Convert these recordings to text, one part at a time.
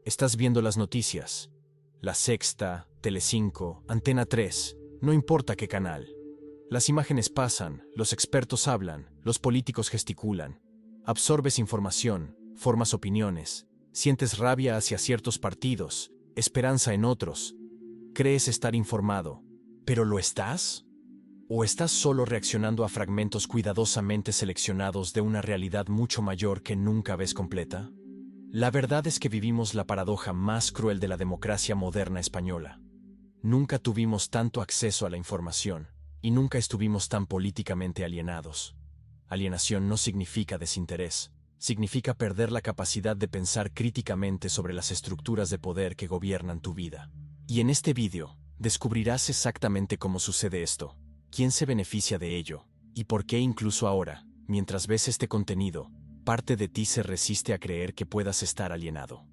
Estás viendo las noticias. La Sexta, Telecinco, Antena 3, no importa qué canal. Las imágenes pasan, los expertos hablan, los políticos gesticulan. Absorbes información, formas opiniones, sientes rabia hacia ciertos partidos, esperanza en otros. Crees estar informado, ¿pero lo estás? ¿O estás solo reaccionando a fragmentos cuidadosamente seleccionados de una realidad mucho mayor que nunca ves completa? La verdad es que vivimos la paradoja más cruel de la democracia moderna española. Nunca tuvimos tanto acceso a la información y nunca estuvimos tan políticamente alienados. Alienación no significa desinterés, significa perder la capacidad de pensar críticamente sobre las estructuras de poder que gobiernan tu vida. Y en este vídeo, descubrirás exactamente cómo sucede esto, quién se beneficia de ello, y por qué incluso ahora, mientras ves este contenido, parte de ti se resiste a creer que puedas estar alienado.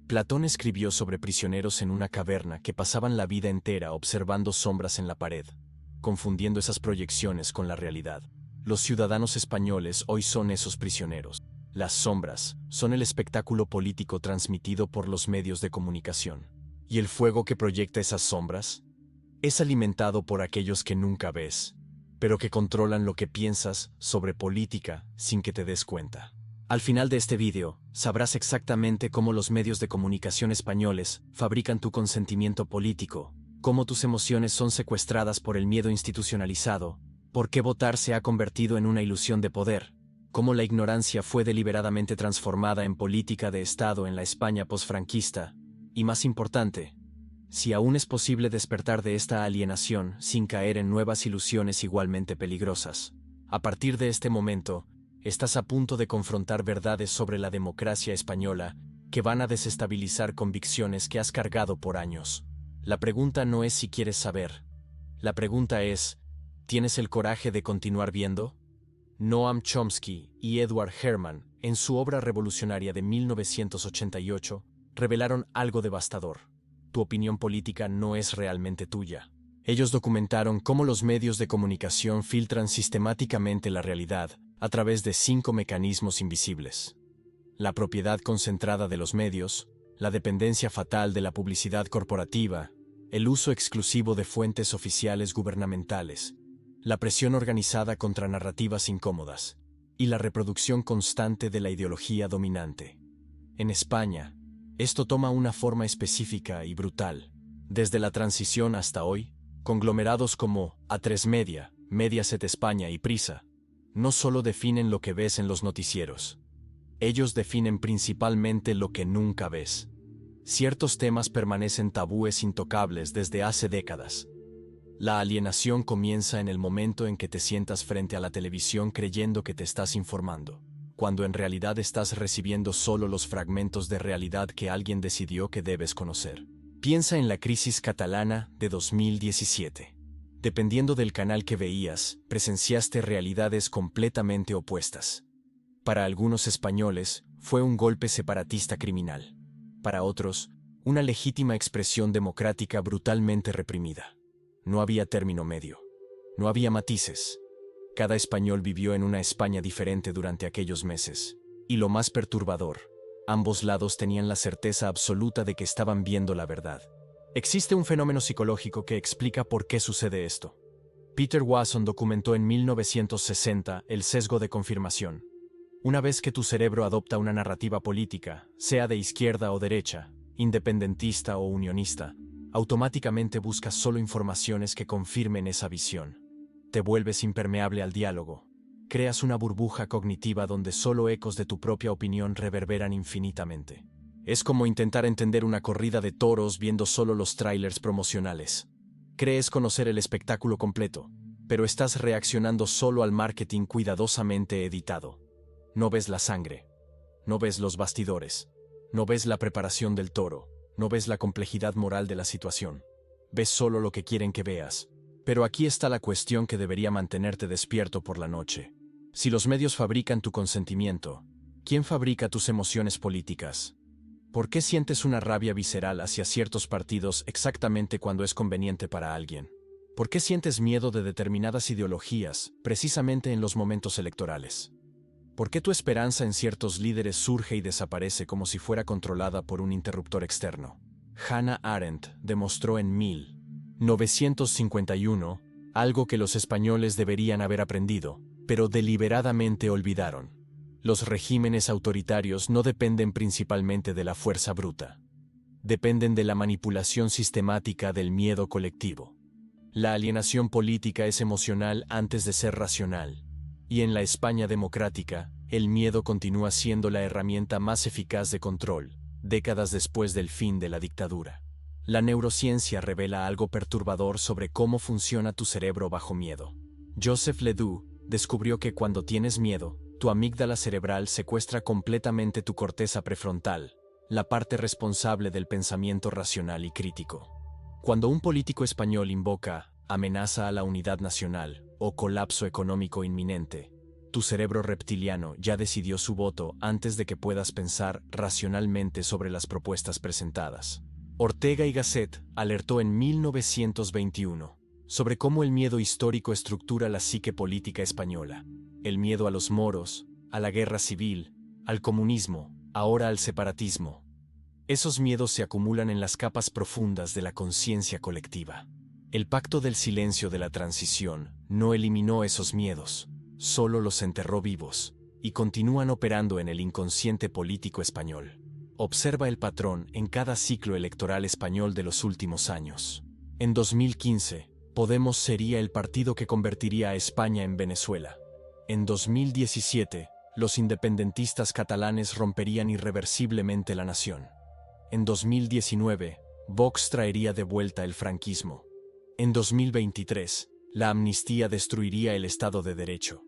Platón escribió sobre prisioneros en una caverna que pasaban la vida entera observando sombras en la pared, confundiendo esas proyecciones con la realidad. Los ciudadanos españoles hoy son esos prisioneros. Las sombras son el espectáculo político transmitido por los medios de comunicación. ¿Y el fuego que proyecta esas sombras? Es alimentado por aquellos que nunca ves, pero que controlan lo que piensas sobre política sin que te des cuenta. Al final de este vídeo, sabrás exactamente cómo los medios de comunicación españoles fabrican tu consentimiento político, cómo tus emociones son secuestradas por el miedo institucionalizado, por qué votar se ha convertido en una ilusión de poder, cómo la ignorancia fue deliberadamente transformada en política de Estado en la España posfranquista, y más importante, si aún es posible despertar de esta alienación sin caer en nuevas ilusiones igualmente peligrosas. A partir de este momento, estás a punto de confrontar verdades sobre la democracia española que van a desestabilizar convicciones que has cargado por años. La pregunta no es si quieres saber. La pregunta es, ¿tienes el coraje de continuar viendo? Noam Chomsky y Edward Herman, en su obra revolucionaria de 1988, revelaron algo devastador. Tu opinión política no es realmente tuya. Ellos documentaron cómo los medios de comunicación filtran sistemáticamente la realidad a través de 5 mecanismos invisibles. La propiedad concentrada de los medios, la dependencia fatal de la publicidad corporativa, el uso exclusivo de fuentes oficiales gubernamentales, la presión organizada contra narrativas incómodas y la reproducción constante de la ideología dominante. En España, esto toma una forma específica y brutal. Desde la transición hasta hoy, conglomerados como A3 Media, Mediaset España y Prisa, no solo definen lo que ves en los noticieros. Ellos definen principalmente lo que nunca ves. Ciertos temas permanecen tabúes intocables desde hace décadas. La alienación comienza en el momento en que te sientas frente a la televisión creyendo que te estás informando, cuando en realidad estás recibiendo solo los fragmentos de realidad que alguien decidió que debes conocer. Piensa en la crisis catalana de 2017. Dependiendo del canal que veías, presenciaste realidades completamente opuestas. Para algunos españoles, fue un golpe separatista criminal. Para otros, una legítima expresión democrática brutalmente reprimida. No había término medio. No había matices. Cada español vivió en una España diferente durante aquellos meses. Y lo más perturbador, ambos lados tenían la certeza absoluta de que estaban viendo la verdad. Existe un fenómeno psicológico que explica por qué sucede esto. Peter Wasson documentó en 1960 el sesgo de confirmación. Una vez que tu cerebro adopta una narrativa política, sea de izquierda o derecha, independentista o unionista, automáticamente buscas solo informaciones que confirmen esa visión. Te vuelves impermeable al diálogo. Creas una burbuja cognitiva donde solo ecos de tu propia opinión reverberan infinitamente. Es como intentar entender una corrida de toros viendo solo los tráilers promocionales. Crees conocer el espectáculo completo, pero estás reaccionando solo al marketing cuidadosamente editado. No ves la sangre, no ves los bastidores, no ves la preparación del toro, no ves la complejidad moral de la situación. Ves solo lo que quieren que veas. Pero aquí está la cuestión que debería mantenerte despierto por la noche. Si los medios fabrican tu consentimiento, ¿quién fabrica tus emociones políticas? ¿Por qué sientes una rabia visceral hacia ciertos partidos exactamente cuando es conveniente para alguien? ¿Por qué sientes miedo de determinadas ideologías precisamente en los momentos electorales? ¿Por qué tu esperanza en ciertos líderes surge y desaparece como si fuera controlada por un interruptor externo? Hannah Arendt demostró en 1951 algo que los españoles deberían haber aprendido, pero deliberadamente olvidaron. Los regímenes autoritarios no dependen principalmente de la fuerza bruta. Dependen de la manipulación sistemática del miedo colectivo. La alienación política es emocional antes de ser racional. Y en la España democrática, el miedo continúa siendo la herramienta más eficaz de control, décadas después del fin de la dictadura. La neurociencia revela algo perturbador sobre cómo funciona tu cerebro bajo miedo. Joseph Ledoux descubrió que cuando tienes miedo, tu amígdala cerebral secuestra completamente tu corteza prefrontal, la parte responsable del pensamiento racional y crítico. Cuando un político español invoca amenaza a la unidad nacional o colapso económico inminente, tu cerebro reptiliano ya decidió su voto antes de que puedas pensar racionalmente sobre las propuestas presentadas. Ortega y Gasset alertó en 1921 sobre cómo el miedo histórico estructura la psique política española. El miedo a los moros, a la guerra civil, al comunismo, ahora al separatismo. Esos miedos se acumulan en las capas profundas de la conciencia colectiva. El pacto del silencio de la transición no eliminó esos miedos, solo los enterró vivos, y continúan operando en el inconsciente político español. Observa el patrón en cada ciclo electoral español de los últimos años. En 2015, Podemos sería el partido que convertiría a España en Venezuela. En 2017, los independentistas catalanes romperían irreversiblemente la nación. En 2019, Vox traería de vuelta el franquismo. En 2023, la amnistía destruiría el Estado de Derecho.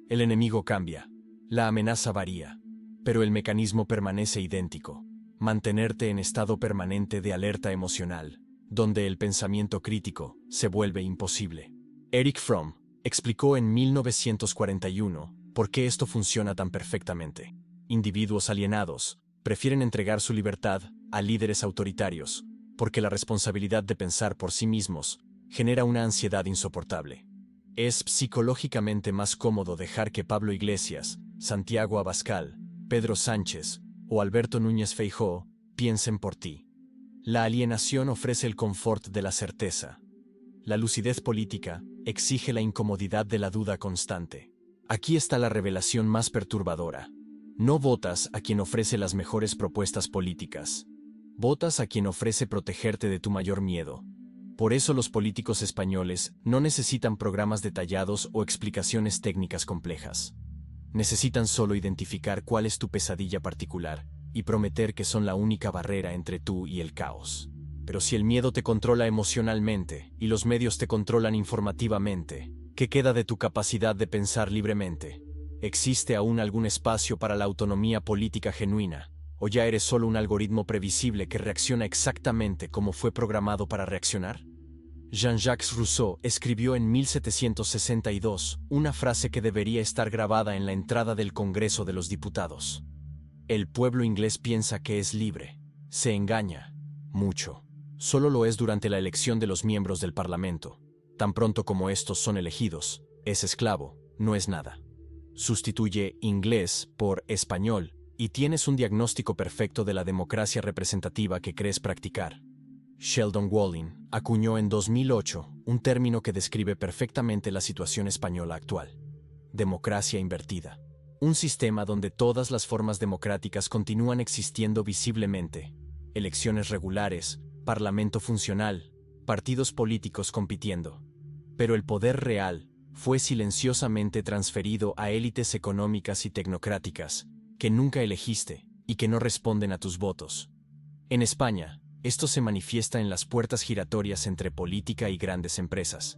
El enemigo cambia, la amenaza varía, pero el mecanismo permanece idéntico: mantenerte en estado permanente de alerta emocional, donde el pensamiento crítico se vuelve imposible. Erich Fromm explicó en 1941 por qué esto funciona tan perfectamente. Individuos alienados prefieren entregar su libertad a líderes autoritarios, porque la responsabilidad de pensar por sí mismos genera una ansiedad insoportable. Es psicológicamente más cómodo dejar que Pablo Iglesias, Santiago Abascal, Pedro Sánchez o Alberto Núñez Feijóo piensen por ti. La alienación ofrece el confort de la certeza. La lucidez política exige la incomodidad de la duda constante. Aquí está la revelación más perturbadora. No votas a quien ofrece las mejores propuestas políticas. Votas a quien ofrece protegerte de tu mayor miedo. Por eso los políticos españoles no necesitan programas detallados o explicaciones técnicas complejas. Necesitan solo identificar cuál es tu pesadilla particular y prometer que son la única barrera entre tú y el caos. Pero si el miedo te controla emocionalmente y los medios te controlan informativamente, ¿qué queda de tu capacidad de pensar libremente? ¿Existe aún algún espacio para la autonomía política genuina? ¿O ya eres solo un algoritmo previsible que reacciona exactamente como fue programado para reaccionar? Jean-Jacques Rousseau escribió en 1762 una frase que debería estar grabada en la entrada del Congreso de los Diputados. El pueblo inglés piensa que es libre. Se engaña. Mucho. Solo lo es durante la elección de los miembros del Parlamento. Tan pronto como estos son elegidos, es esclavo, no es nada. Sustituye inglés por español y tienes un diagnóstico perfecto de la democracia representativa que crees practicar. Sheldon Walling acuñó en 2008 un término que describe perfectamente la situación española actual: democracia invertida. Un sistema donde todas las formas democráticas continúan existiendo visiblemente: elecciones regulares, parlamento funcional, partidos políticos compitiendo. Pero el poder real fue silenciosamente transferido a élites económicas y tecnocráticas que nunca elegiste y que no responden a tus votos. En España, esto se manifiesta en las puertas giratorias entre política y grandes empresas.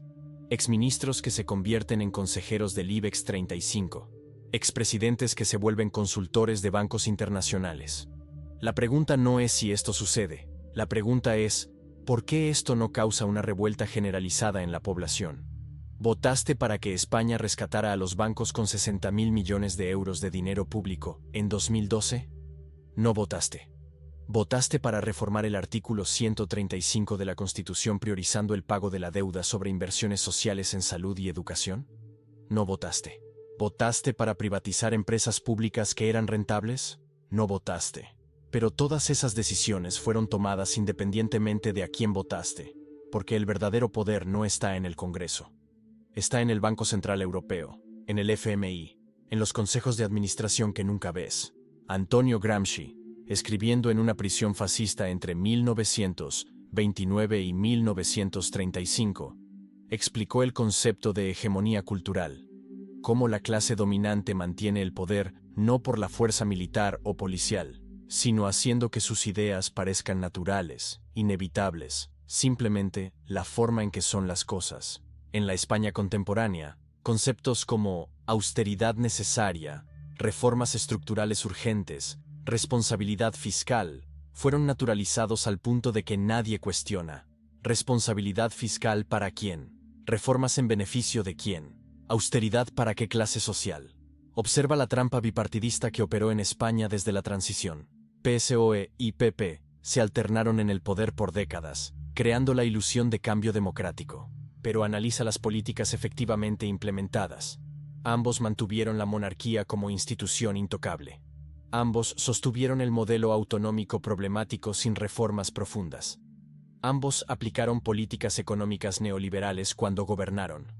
Exministros que se convierten en consejeros del IBEX 35. Expresidentes que se vuelven consultores de bancos internacionales. La pregunta no es si esto sucede. La pregunta es, ¿por qué esto no causa una revuelta generalizada en la población? ¿Votaste para que España rescatara a los bancos con 60.000 millones de euros de dinero público en 2012? No votaste. ¿Votaste para reformar el artículo 135 de la Constitución priorizando el pago de la deuda sobre inversiones sociales en salud y educación? No votaste. ¿Votaste para privatizar empresas públicas que eran rentables? No votaste. Pero todas esas decisiones fueron tomadas independientemente de a quién votaste, porque el verdadero poder no está en el Congreso. Está en el Banco Central Europeo, en el FMI, en los consejos de administración que nunca ves. Antonio Gramsci, escribiendo en una prisión fascista entre 1929 y 1935, explicó el concepto de hegemonía cultural, cómo la clase dominante mantiene el poder no por la fuerza militar o policial, sino haciendo que sus ideas parezcan naturales, inevitables, simplemente la forma en que son las cosas. En la España contemporánea, conceptos como austeridad necesaria, reformas estructurales urgentes, responsabilidad fiscal, fueron naturalizados al punto de que nadie cuestiona. ¿Responsabilidad fiscal para quién? ¿Reformas en beneficio de quién? ¿Austeridad para qué clase social? Observa la trampa bipartidista que operó en España desde la transición. PSOE y PP se alternaron en el poder por décadas, creando la ilusión de cambio democrático. Pero analiza las políticas efectivamente implementadas. Ambos mantuvieron la monarquía como institución intocable. Ambos sostuvieron el modelo autonómico problemático sin reformas profundas. Ambos aplicaron políticas económicas neoliberales cuando gobernaron.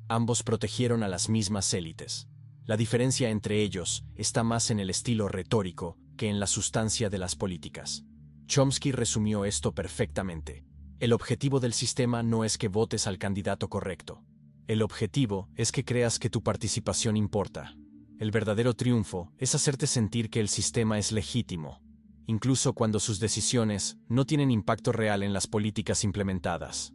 Ambos protegieron a las mismas élites. La diferencia entre ellos está más en el estilo retórico que en la sustancia de las políticas. Chomsky resumió esto perfectamente. El objetivo del sistema no es que votes al candidato correcto. El objetivo es que creas que tu participación importa. El verdadero triunfo es hacerte sentir que el sistema es legítimo, incluso cuando sus decisiones no tienen impacto real en las políticas implementadas.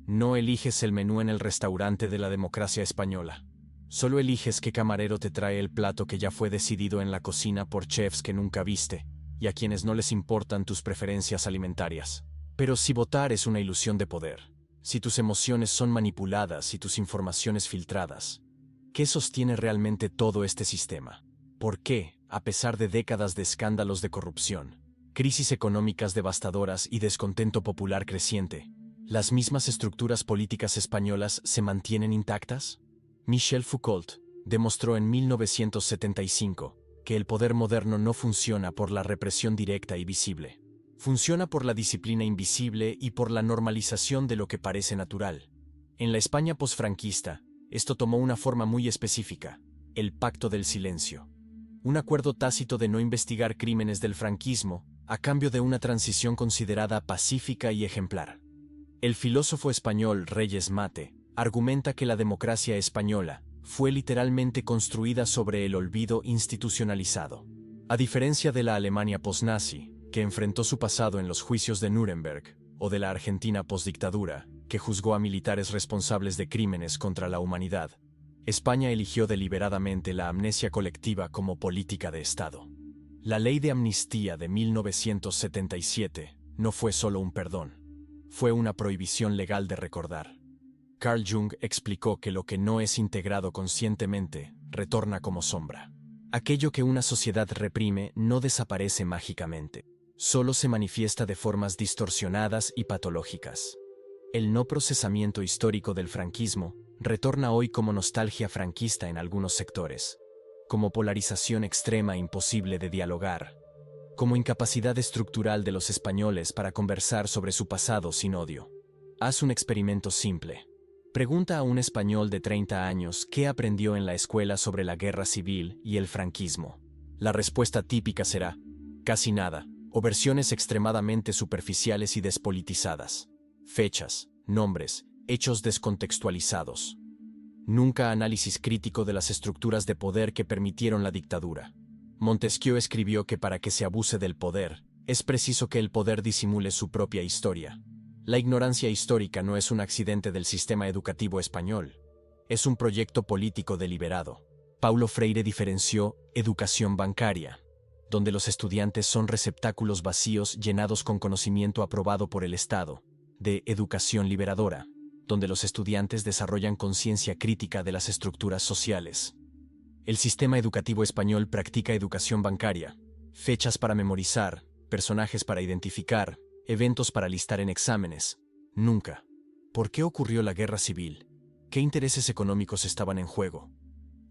No eliges el menú en el restaurante de la democracia española. Solo eliges qué camarero te trae el plato que ya fue decidido en la cocina por chefs que nunca viste, y a quienes no les importan tus preferencias alimentarias. Pero si votar es una ilusión de poder, si tus emociones son manipuladas y tus informaciones filtradas, ¿qué sostiene realmente todo este sistema? ¿Por qué, a pesar de décadas de escándalos de corrupción, crisis económicas devastadoras y descontento popular creciente, las mismas estructuras políticas españolas se mantienen intactas? Michel Foucault demostró en 1975 que el poder moderno no funciona por la represión directa y visible. Funciona por la disciplina invisible y por la normalización de lo que parece natural. En la España posfranquista, esto tomó una forma muy específica: el Pacto del Silencio. Un acuerdo tácito de no investigar crímenes del franquismo a cambio de una transición considerada pacífica y ejemplar. El filósofo español Reyes Mate argumenta que la democracia española fue literalmente construida sobre el olvido institucionalizado. A diferencia de la Alemania posnazi, que enfrentó su pasado en los juicios de Nuremberg, o de la Argentina postdictadura, que juzgó a militares responsables de crímenes contra la humanidad, España eligió deliberadamente la amnesia colectiva como política de Estado. La Ley de Amnistía de 1977 no fue solo un perdón, fue una prohibición legal de recordar. Carl Jung explicó que lo que no es integrado conscientemente retorna como sombra. Aquello que una sociedad reprime no desaparece mágicamente, solo se manifiesta de formas distorsionadas y patológicas. El no procesamiento histórico del franquismo retorna hoy como nostalgia franquista en algunos sectores, como polarización extrema imposible de dialogar, como incapacidad estructural de los españoles para conversar sobre su pasado sin odio. Haz un experimento simple. Pregunta a un español de 30 años qué aprendió en la escuela sobre la guerra civil y el franquismo. La respuesta típica será: casi nada, o versiones extremadamente superficiales y despolitizadas. Fechas, nombres, hechos descontextualizados. Nunca análisis crítico de las estructuras de poder que permitieron la dictadura. Montesquieu escribió que para que se abuse del poder, es preciso que el poder disimule su propia historia. La ignorancia histórica no es un accidente del sistema educativo español, es un proyecto político deliberado. Paulo Freire diferenció educación bancaria, donde los estudiantes son receptáculos vacíos llenados con conocimiento aprobado por el Estado, de educación liberadora, donde los estudiantes desarrollan conciencia crítica de las estructuras sociales. El sistema educativo español practica educación bancaria, fechas para memorizar, personajes para identificar, eventos para listar en exámenes. Nunca. ¿Por qué ocurrió la guerra civil? ¿Qué intereses económicos estaban en juego?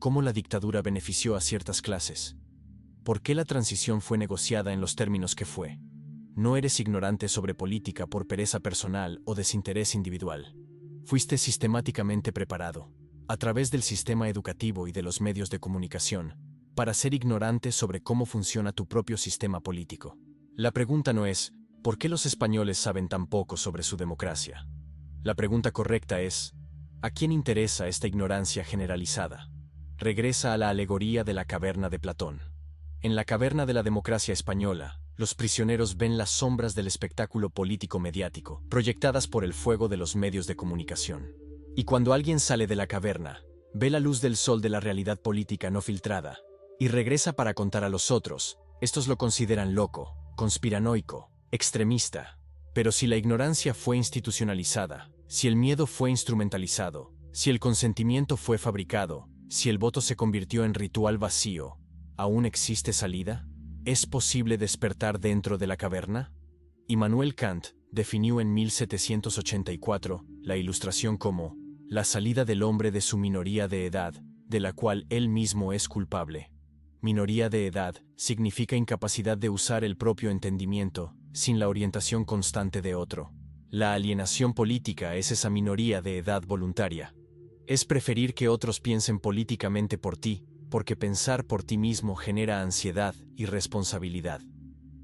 cómo la dictadura benefició a ciertas clases. ¿Por qué la transición fue negociada en los términos que fue? No eres ignorante sobre política por pereza personal o desinterés individual. Fuiste sistemáticamente preparado, a través del sistema educativo y de los medios de comunicación, para ser ignorante sobre cómo funciona tu propio sistema político. La pregunta no es, ¿por qué los españoles saben tan poco sobre su democracia? La pregunta correcta es, ¿a quién interesa esta ignorancia generalizada? Regresa a la alegoría de la caverna de Platón. En la caverna de la democracia española, los prisioneros ven las sombras del espectáculo político mediático, proyectadas por el fuego de los medios de comunicación. Y cuando alguien sale de la caverna, ve la luz del sol de la realidad política no filtrada, y regresa para contar a los otros, estos lo consideran loco, conspiranoico, extremista. Pero si la ignorancia fue institucionalizada, si el miedo fue instrumentalizado, si el consentimiento fue fabricado, si el voto se convirtió en ritual vacío, ¿aún existe salida? ¿Es posible despertar dentro de la caverna? Immanuel Kant definió en 1784 la Ilustración como la salida del hombre de su minoría de edad, de la cual él mismo es culpable. Minoría de edad significa incapacidad de usar el propio entendimiento, sin la orientación constante de otro. La alienación política es esa minoría de edad voluntaria. Es preferir que otros piensen políticamente por ti, porque pensar por ti mismo genera ansiedad y responsabilidad.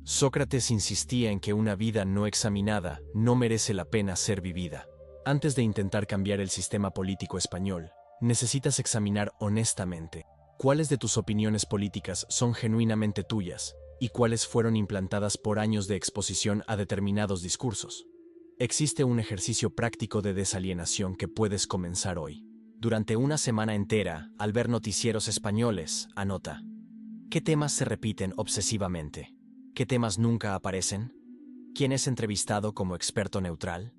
Sócrates insistía en que una vida no examinada no merece la pena ser vivida. Antes de intentar cambiar el sistema político español, necesitas examinar honestamente cuáles de tus opiniones políticas son genuinamente tuyas y cuáles fueron implantadas por años de exposición a determinados discursos. Existe un ejercicio práctico de desalienación que puedes comenzar hoy. Durante una semana entera, al ver noticieros españoles, anota: ¿qué temas se repiten obsesivamente? ¿Qué temas nunca aparecen? ¿Quién es entrevistado como experto neutral?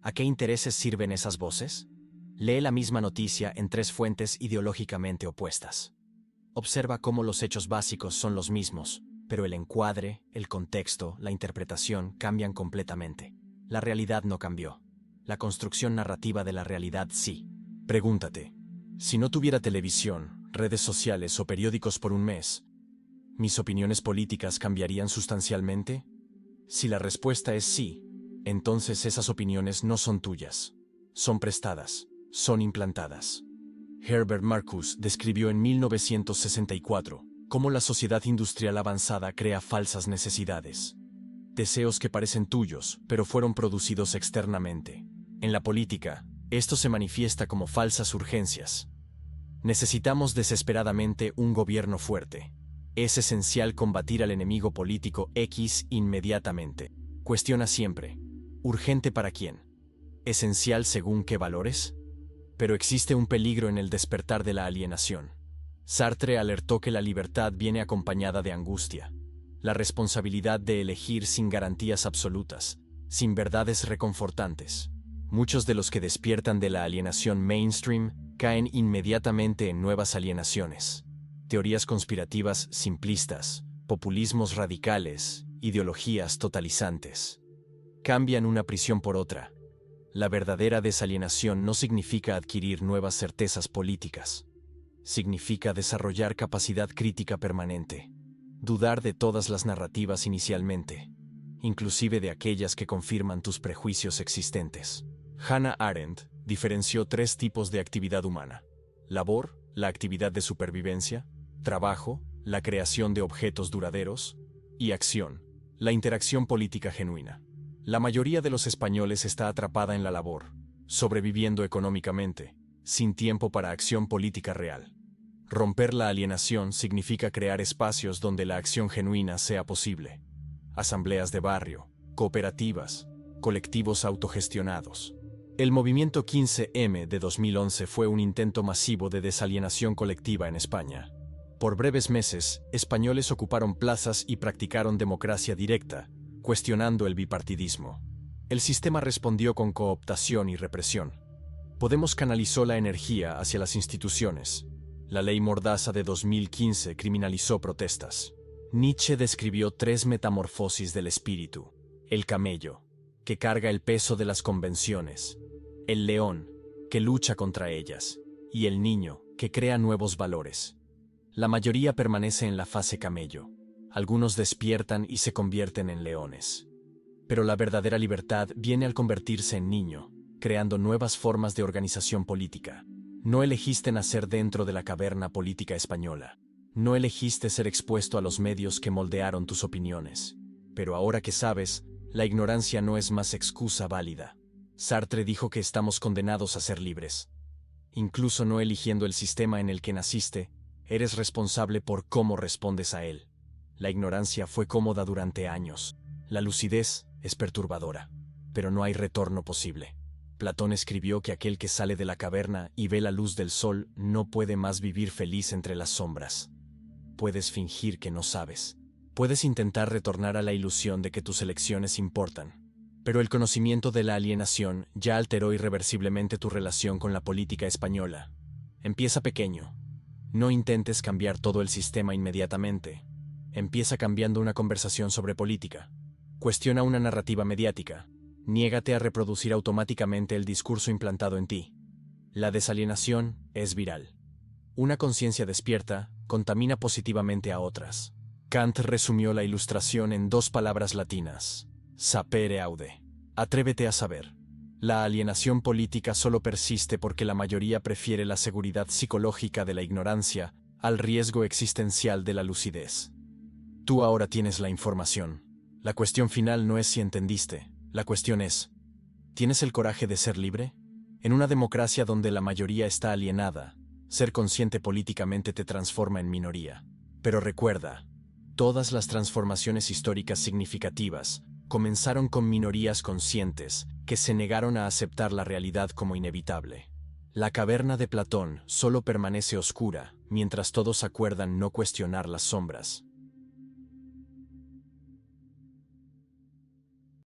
¿A qué intereses sirven esas voces? Lee la misma noticia en 3 fuentes ideológicamente opuestas. Observa cómo los hechos básicos son los mismos, pero el encuadre, el contexto, la interpretación cambian completamente. La realidad no cambió. La construcción narrativa de la realidad sí. Pregúntate, si no tuviera televisión, redes sociales o periódicos por un mes, ¿mis opiniones políticas cambiarían sustancialmente? Si la respuesta es sí, entonces esas opiniones no son tuyas. Son prestadas, son implantadas. Herbert Marcuse describió en 1964 cómo la sociedad industrial avanzada crea falsas necesidades. Deseos que parecen tuyos, pero fueron producidos externamente. En la política, esto se manifiesta como falsas urgencias. Necesitamos desesperadamente un gobierno fuerte. Es esencial combatir al enemigo político X inmediatamente. Cuestiona siempre: ¿urgente para quién? ¿Esencial según qué valores? Pero existe un peligro en el despertar de la alienación. Sartre alertó que la libertad viene acompañada de angustia. La responsabilidad de elegir sin garantías absolutas, sin verdades reconfortantes. Muchos de los que despiertan de la alienación mainstream caen inmediatamente en nuevas alienaciones. Teorías conspirativas simplistas, populismos radicales, ideologías totalizantes. Cambian una prisión por otra. La verdadera desalienación no significa adquirir nuevas certezas políticas. Significa desarrollar capacidad crítica permanente. Dudar de todas las narrativas inicialmente, inclusive de aquellas que confirman tus prejuicios existentes. Hannah Arendt diferenció 3 tipos de actividad humana: labor, la actividad de supervivencia; trabajo, la creación de objetos duraderos; y acción, la interacción política genuina. La mayoría de los españoles está atrapada en la labor, sobreviviendo económicamente, sin tiempo para acción política real. Romper la alienación significa crear espacios donde la acción genuina sea posible. Asambleas de barrio, cooperativas, colectivos autogestionados. El movimiento 15M de 2011 fue un intento masivo de desalienación colectiva en España. Por breves meses, españoles ocuparon plazas y practicaron democracia directa, cuestionando el bipartidismo. El sistema respondió con cooptación y represión. Podemos canalizó la energía hacia las instituciones. La ley Mordaza de 2015 criminalizó protestas. Nietzsche describió 3 metamorfosis del espíritu: el camello, que carga el peso de las convenciones; el león, que lucha contra ellas; y el niño, que crea nuevos valores. La mayoría permanece en la fase camello. Algunos despiertan y se convierten en leones. Pero la verdadera libertad viene al convertirse en niño, creando nuevas formas de organización política. No elegiste nacer dentro de la caverna política española. No elegiste ser expuesto a los medios que moldearon tus opiniones. Pero ahora que sabes, la ignorancia no es más excusa válida. Sartre dijo que estamos condenados a ser libres. Incluso no eligiendo el sistema en el que naciste, eres responsable por cómo respondes a él. La ignorancia fue cómoda durante años. La lucidez es perturbadora, pero no hay retorno posible. Platón escribió que aquel que sale de la caverna y ve la luz del sol no puede más vivir feliz entre las sombras. Puedes fingir que no sabes. Puedes intentar retornar a la ilusión de que tus elecciones importan. Pero el conocimiento de la alienación ya alteró irreversiblemente tu relación con la política española. Empieza pequeño. No intentes cambiar todo el sistema inmediatamente. Empieza cambiando una conversación sobre política. Cuestiona una narrativa mediática. Niégate a reproducir automáticamente el discurso implantado en ti. La desalienación es viral. Una conciencia despierta contamina positivamente a otras. Kant resumió la ilustración en 2 palabras latinas: sapere aude. Atrévete a saber. La alienación política solo persiste porque la mayoría prefiere la seguridad psicológica de la ignorancia al riesgo existencial de la lucidez. Tú ahora tienes la información. La cuestión final no es si entendiste. La cuestión es, ¿tienes el coraje de ser libre? En una democracia donde la mayoría está alienada, ser consciente políticamente te transforma en minoría. Pero recuerda, todas las transformaciones históricas significativas comenzaron con minorías conscientes que se negaron a aceptar la realidad como inevitable. La caverna de Platón solo permanece oscura mientras todos acuerdan no cuestionar las sombras.